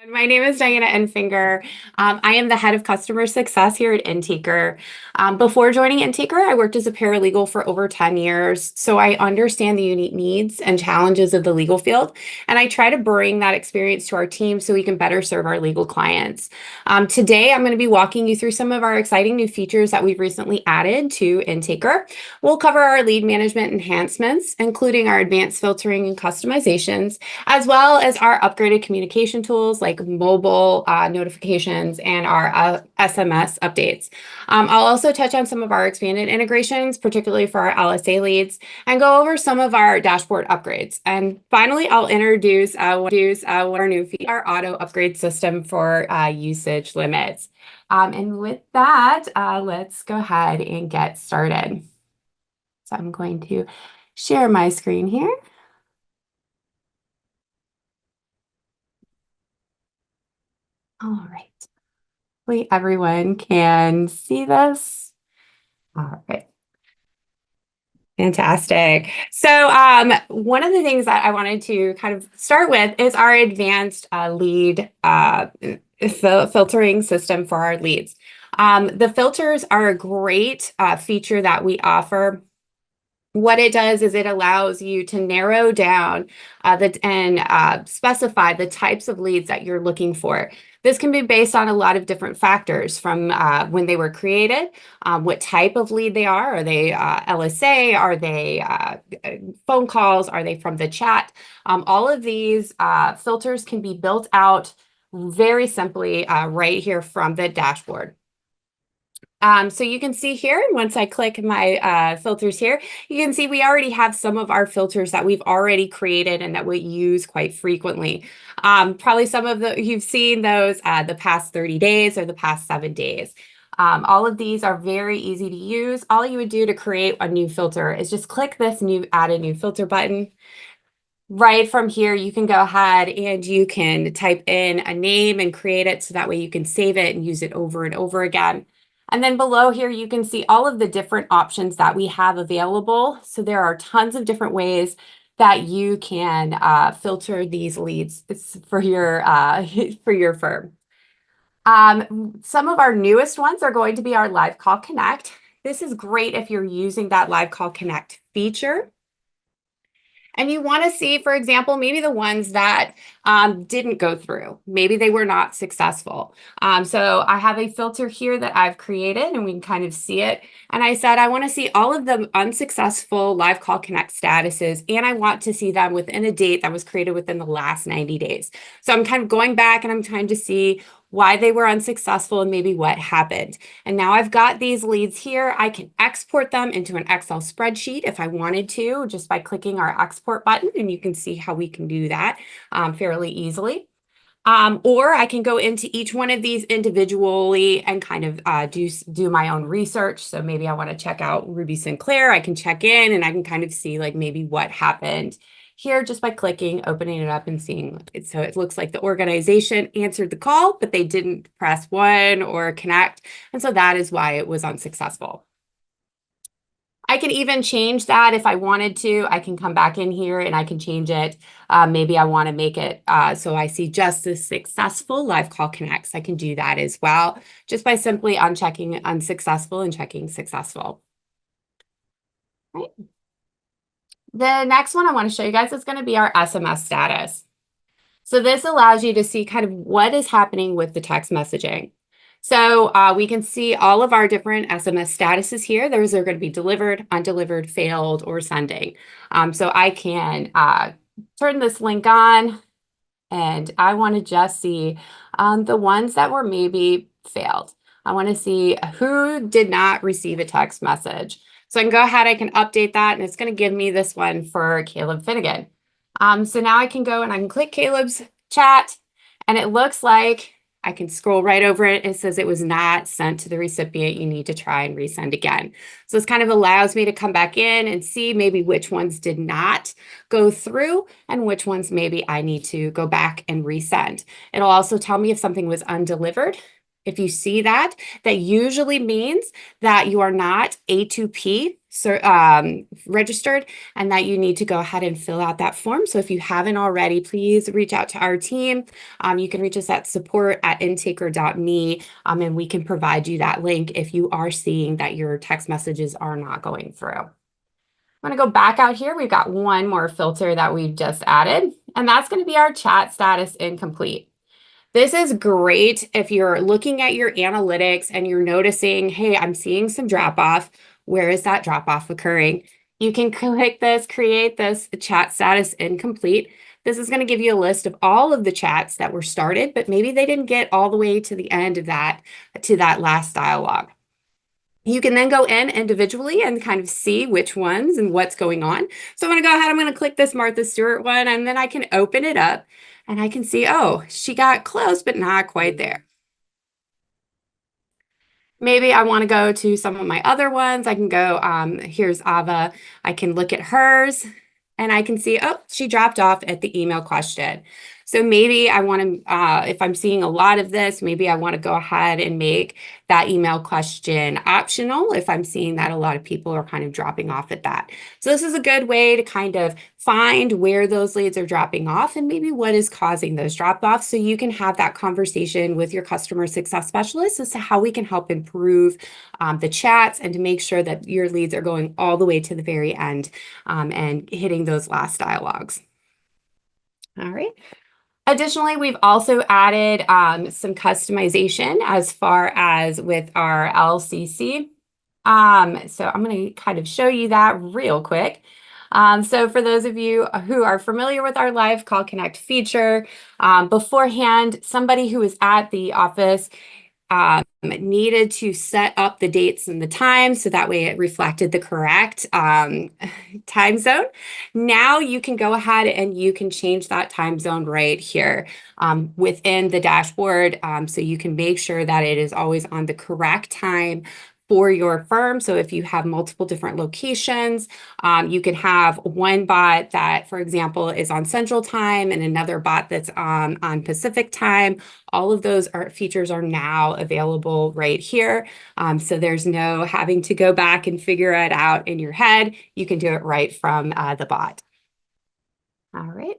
My name is Diana Enfinger. I am the head of customer success here at Intaker. Before joining Intaker, I worked as a paralegal for over 10 years, so I understand the unique needs and challenges of the legal field, and I try to bring that experience to our team so we can better serve our legal clients. Today, I'm going to be walking you through some of our exciting new features that we've recently added to Intaker. We'll cover our lead management enhancements, including our advanced filtering and customizations, as well as our upgraded communication tools like mobile notifications and our SMS updates. I'll also touch on some of our expanded integrations, particularly for our LSA leads, and go over some of our dashboard upgrades. And finally, I'll introduce our new feature, our auto upgrade system for usage limits. And with that, let's go ahead and get started. So I'm going to share my screen here. All right. Hopefully everyone can see this. All right. Fantastic. So one of the things that I wanted to kind of start with is our advanced lead filtering system for our leads. The filters are a great feature that we offer. What it does is it allows you to narrow down and specify the types of leads that you're looking for. This can be based on a lot of different factors from when they were created, what type of lead they are. Are they LSA? Are they phone calls? Are they from the chat? All of these filters can be built out very simply right here from the dashboard. So you can see here, and once I click my filters here, you can see we already have some of our filters that we've already created and that we use quite frequently. Probably some of you've seen those the past 30 days or the past 7 days. All of these are very easy to use. All you would do to create a new filter is just click this add a new filter button. Right from here, you can go ahead and you can type in a name and create it so that way you can save it and use it over and over again. And then below here, you can see all of the different options that we have available. So there are tons of different ways that you can filter these leads for your firm. Some of our newest ones are going to be our Live Call Connect. This is great if you're using that Live Call Connect feature. And you want to see, for example, maybe the ones that didn't go through. Maybe they were not successful. So I have a filter here that I've created, and we can kind of see it. And I said, I want to see all of the unsuccessful Live Call Connect statuses, and I want to see them within a date that was created within the last 90 days. So I'm kind of going back and I'm trying to see why they were unsuccessful and maybe what happened. And now I've got these leads here. I can export them into an Excel spreadsheet if I wanted to, just by clicking our export button, and you can see how we can do that fairly easily. Or I can go into each one of these individually and kind of do my own research. So maybe I want to check out Ruby Sinclair. I can check in and I can kind of see like maybe what happened here just by clicking, opening it up and seeing it. So it looks like the organization answered the call, but they didn't press 1 or connect. And so that is why it was unsuccessful. I can even change that if I wanted to. I can come back in here and I can change it. Maybe I want to make it so I see just the successful Live Call Connects. I can do that as well, just by simply unchecking unsuccessful and checking successful. Right. The next one I want to show you guys is going to be our SMS status. So this allows you to see kind of what is happening with the text messaging. So we can see all of our different SMS statuses here. Those are going to be delivered, undelivered, failed, or sending. So I can turn this link on, and I want to just see the ones that were maybe failed. I want to see who did not receive a text message. So I can go ahead, I can update that, and it's going to give me this one for Caleb Finnegan. So now I can go and I can click Caleb's chat, and it looks like I can scroll right over it. It says it was not sent to the recipient. You need to try and resend again. So this kind of allows me to come back in and see maybe which ones did not go through and which ones maybe I need to go back and resend. It'll also tell me if something was undelivered. If you see that, that usually means that you are not A2P registered, and that you need to go ahead and fill out that form. So if you haven't already, please reach out to our team. You can reach us at support@intaker.me, and we can provide you that link if you are seeing that your text messages are not going through. I'm going to go back out here. We've got one more filter that we've just added, and that's going to be our chat status incomplete. This is great if you're looking at your analytics and you're noticing, hey, I'm seeing some drop off. Where is that drop off occurring? You can click this, create this chat status incomplete. This is going to give you a list of all of the chats that were started, but maybe they didn't get all the way to the end of that, to that last dialogue. You can then go in individually and kind of see which ones and what's going on. So I'm going to go ahead, I'm going to click this Martha Stewart one, and then I can open it up and I can see, oh, she got close, but not quite there. Maybe I want to go to some of my other ones. I can go, here's Ava. I can look at hers and I can see, oh, she dropped off at the email question. So maybe I want to, if I'm seeing a lot of this, maybe I want to go ahead and make that email question optional if I'm seeing that a lot of people are kind of dropping off at that. So this is a good way to kind of find where those leads are dropping off and maybe what is causing those drop-offs, so you can have that conversation with your customer success specialist as to how we can help improve the chats and to make sure that your leads are going all the way to the very end and hitting those last dialogues. All right. Additionally, we've also added some customization as far as with our LCC. So I'm going to kind of show you that real quick. So for those of you who are familiar with our live call connect feature, beforehand, somebody who was at the office needed to set up the dates and the times so that way it reflected the correct time zone. Now you can go ahead and you can change that time zone right here within the dashboard, so you can make sure that it is always on the correct time for your firm. So if you have multiple different locations, you can have one bot that, for example, is on Central Time and another bot that's on Pacific Time. All of those features are now available right here. So there's no having to go back and figure it out in your head. You can do it right from the bot. All right.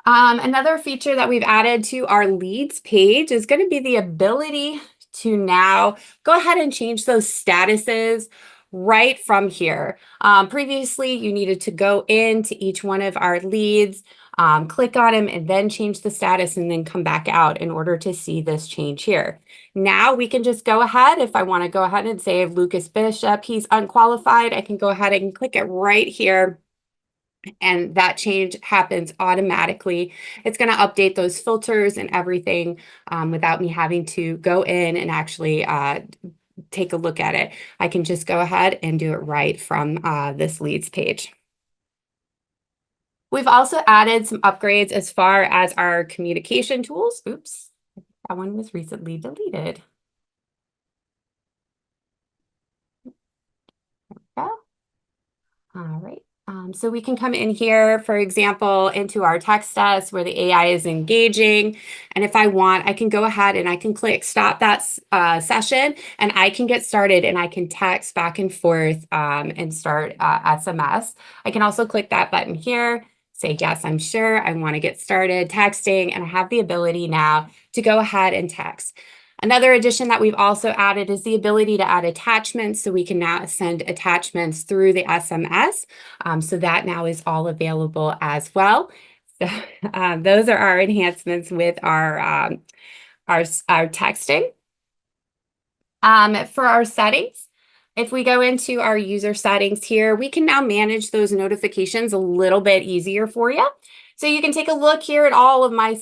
Another feature that we've added to our leads page is going to be the ability to now go ahead and change those statuses right from here. Previously, you needed to go into each one of our leads, click on them, and then change the status and then come back out in order to see this change here. Now we can just go ahead. If I want to go ahead and say Lucas Bishop, he's unqualified, I can go ahead and click it right here. And that change happens automatically. It's going to update those filters and everything without me having to go in and actually take a look at it. I can just go ahead and do it right from this leads page. We've also added some upgrades as far as our communication tools. Oops, that one was recently deleted. There we go. All right. So we can come in here, for example, into our text us where the AI is engaging. And if I want, I can go ahead and I can click stop that session and I can get started and I can text back and forth and start SMS. I can also click that button here, say, yes, I'm sure I want to get started texting, and I have the ability now to go ahead and text. Another addition that we've also added is the ability to add attachments. So we can now send attachments through the SMS. So that now is all available as well. So those are our enhancements with our texting. For our settings, if we go into our user settings here, we can now manage those notifications a little bit easier for you. So you can take a look here at all of my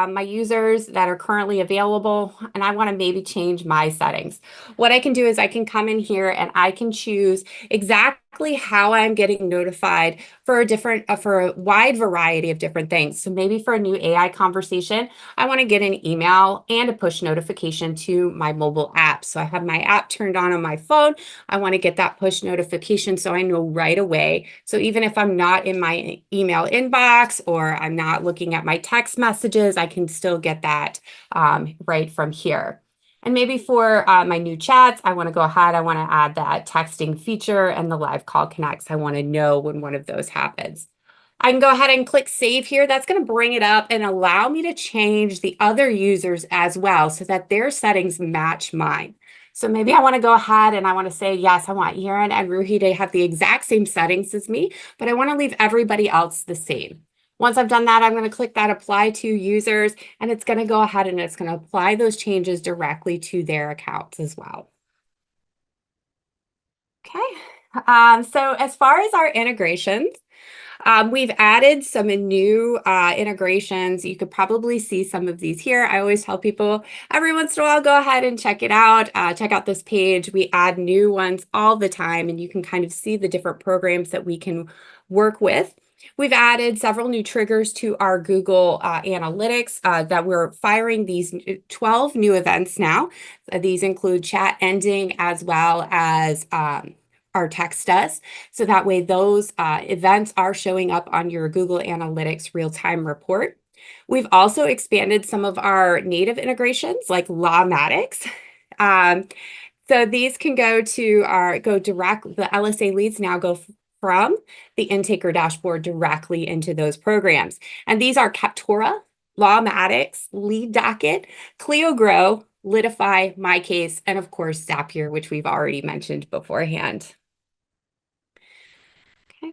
my users that are currently available, and I want to maybe change my settings. What I can do is I can come in here and I can choose exactly how I'm getting notified for a wide variety of different things. So maybe for a new AI conversation, I want to get an email and a push notification to my mobile app. So I have my app turned on my phone. I want to get that push notification so I know right away. So even if I'm not in my email inbox or I'm not looking at my text messages, I can still get that right from here. And maybe for my new chats, I want to go ahead, I want to add that texting feature and the live call connects. I want to know when one of those happens. I can go ahead and click save here. That's going to bring it up and allow me to change the other users as well so that their settings match mine. So maybe I want to go ahead and I want to say, yes, I want Yaron and Ruhi to have the exact same settings as me, but I want to leave everybody else the same. Once I've done that, I'm going to click that apply to users, and it's going to go ahead and it's going to apply those changes directly to their accounts as well. Okay, so as far as our integrations, we've added some new integrations. You could probably see some of these here. I always tell people every once in a while, go ahead and check it out. Check out this page. We add new ones all the time, and you can kind of see the different programs that we can work with. We've added several new triggers to our Google Analytics that we're firing these 12 new events now. These include chat ending as well as our text does. So that way those events are showing up on your Google Analytics real-time report. We've also expanded some of our native integrations like Lawmatics. So these can go direct, the LSA leads now go from the Intaker dashboard directly into those programs. And these are Captora, Lawmatics, Lead Docket, CleoGrow, Litify, MyCase, and of course Zapier, which we've already mentioned beforehand. Okay.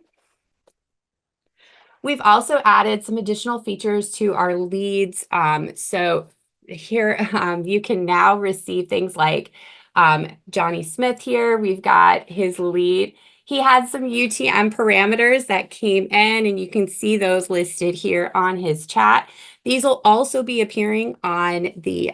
We've also added some additional features to our leads. So here you can now receive things like Johnny Smith here. We've got his lead. He had some UTM parameters that came in, and you can see those listed here on his chat. These will also be appearing on the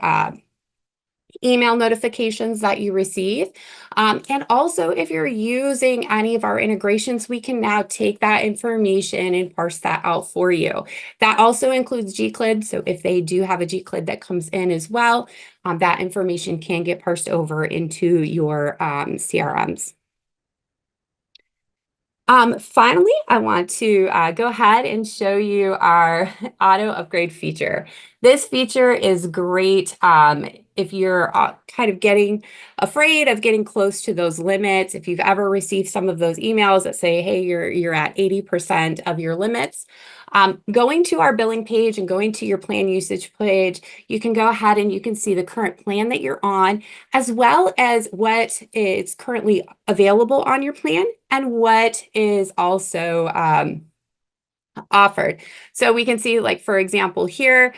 email notifications that you receive. And also, if you're using any of our integrations, we can now take that information and parse that out for you. That also includes GCLID. So if they do have a GCLID that comes in as well, that information can get parsed over into your CRMs. Finally, I want to go ahead and show you our auto upgrade feature. This feature is great if you're kind of getting afraid of getting close to those limits. If you've ever received some of those emails that say, hey, you're at 80% of your limits, going to our billing page and going to your plan usage page, you can go ahead and you can see the current plan that you're on, as well as what is currently available on your plan and what is also offered. So we can see, like, for example, here,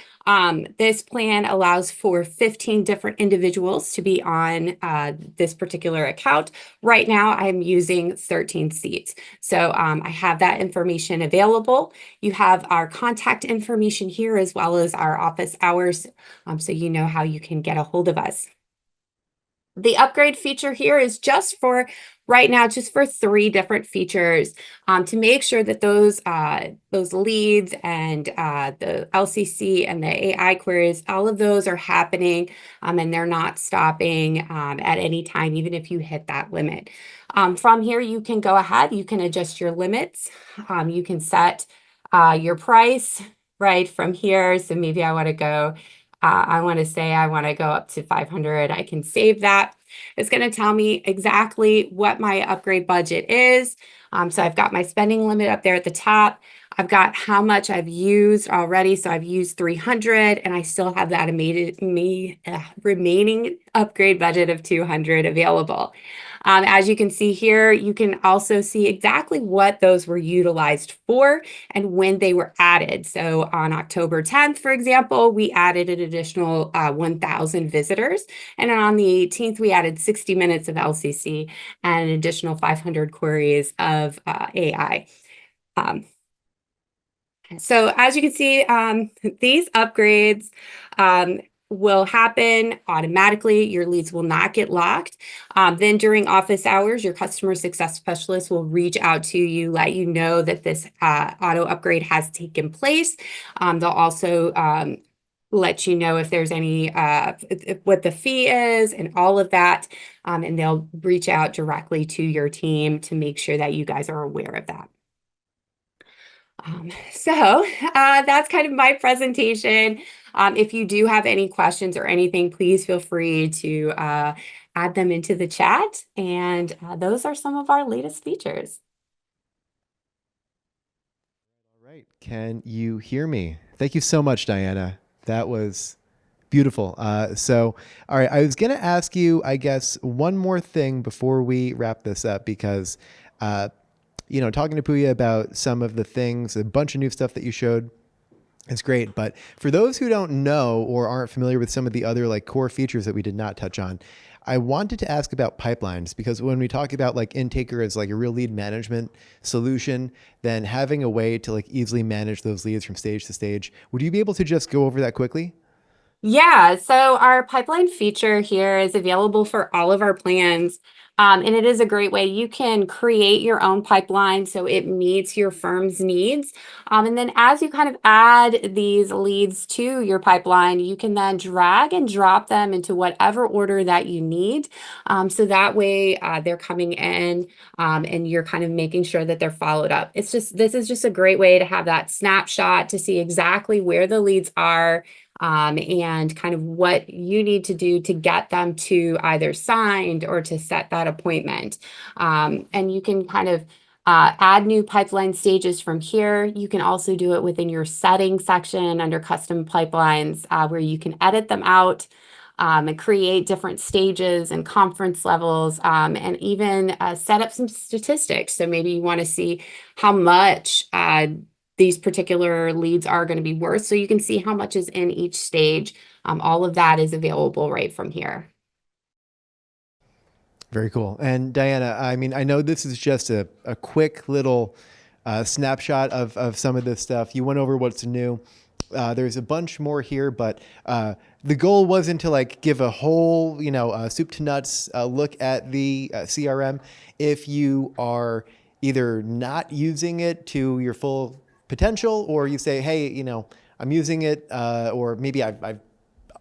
this plan allows for 15 different individuals to be on this particular account. Right now, I'm using 13 seats. So I have that information available. You have our contact information here as well as our office hours, so you know how you can get a hold of us. The upgrade feature here is just for right now, just for 3 different features to make sure that those leads and the LCC and the AI queries, all of those are happening and they're not stopping at any time, even if you hit that limit. From here, you can go ahead, you can adjust your limits, you can set your price right from here. So maybe I want to go I want to say I want to go up to 500. I can save that. It's going to tell me exactly what my upgrade budget is. So I've got my spending limit up there at the top. I've got how much I've used already. So I've used 300 and I still have that remaining upgrade budget of 200 available. As you can see here, you can also see exactly what those were utilized for and when they were added. So on October 10th, for example, we added an additional 1,000 visitors. And then on the 18th, we added 60 minutes of LCC and an additional 500 queries of AI. So as you can see, these upgrades will happen automatically. Your leads will not get locked. Then during office hours, your customer success specialist will reach out to you, let you know that this auto upgrade has taken place. They'll also let you know if there's any, what the fee is and all of that. And they'll reach out directly to your team to make sure that you guys are aware of that. So that's kind of my presentation. If you do have any questions or anything, please feel free to add them into the chat. And those are some of our latest features. All right. Can you hear me? Thank you so much, Diana. That was beautiful. All right, I was going to ask you, I guess, one more thing before we wrap this up because, uh, talking to Puya about some of the things, a bunch of new stuff that you showed, it's great. But for those who don't know or aren't familiar with some of the other like core features that we did not touch on, I wanted to ask about pipelines because when we talk about like Intaker as like a real lead management solution, then having a way to like easily manage those leads from stage to stage, would you be able to just go over that quickly? Yeah, so our pipeline feature here is available for all of our plans. And it is a great way. You can create your own pipeline so it meets your firm's needs. And then as you kind of add these leads to your pipeline, you can then drag and drop them into whatever order that you need. So that way they're coming in and you're kind of making sure that they're followed up. This is just a great way to have that snapshot to see exactly where the leads are and kind of what you need to do to get them to either signed or to set that appointment. And you can kind of add new pipeline stages from here. You can also do it within your settings section under custom pipelines where you can edit them out. And create different stages and conference levels, and even set up some statistics. So maybe you want to see how much these particular leads are going to be worth. So you can see how much is in each stage. All of that is available right from here. Very cool. And Diana, I mean, I know this is just a quick little snapshot of some of this stuff. You went over what's new. There's a bunch more here, but the goal wasn't to like give a whole, soup to nuts look at the CRM. If you are either not using it to your full potential, or you say, hey, I'm using it, or maybe I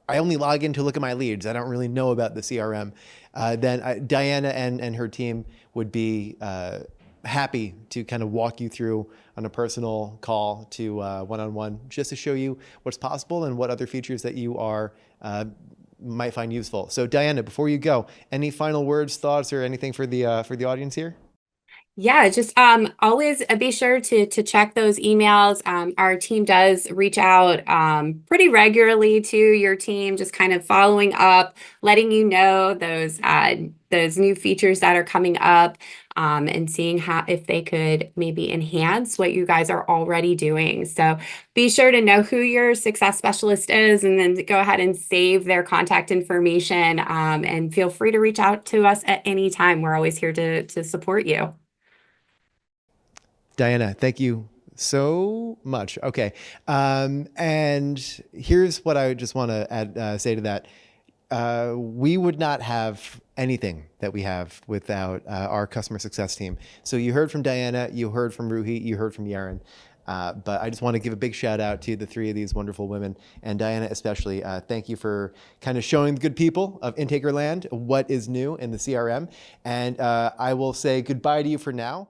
only log in to look at my leads. I don't really know about the CRM. Then Diana and her team would be happy to kind of walk you through on a personal call to one-on-one just to show you what's possible and what other features that you are might find useful. So Diana, before you go, any final words, thoughts, or anything for the audience here? Yeah, just always be sure to check those emails. Our team does reach out pretty regularly to your team, just kind of following up, letting you know those new features that are coming up, and seeing how if they could maybe enhance what you guys are already doing. So be sure to know who your success specialist is, and then go ahead and save their contact information. And feel free to reach out to us at any time. We're always here to support you. Diana, thank you so much. Okay. And here's what I just want to add, say to that. We would not have anything that we have without our customer success team. So you heard from Diana, you heard from Ruhi, you heard from Yaron. But I just want to give a big shout out to the three of these wonderful women, and Diana especially. Thank you for kind of showing the good people of Intaker Land what is new in the CRM. And I will say goodbye to you for now.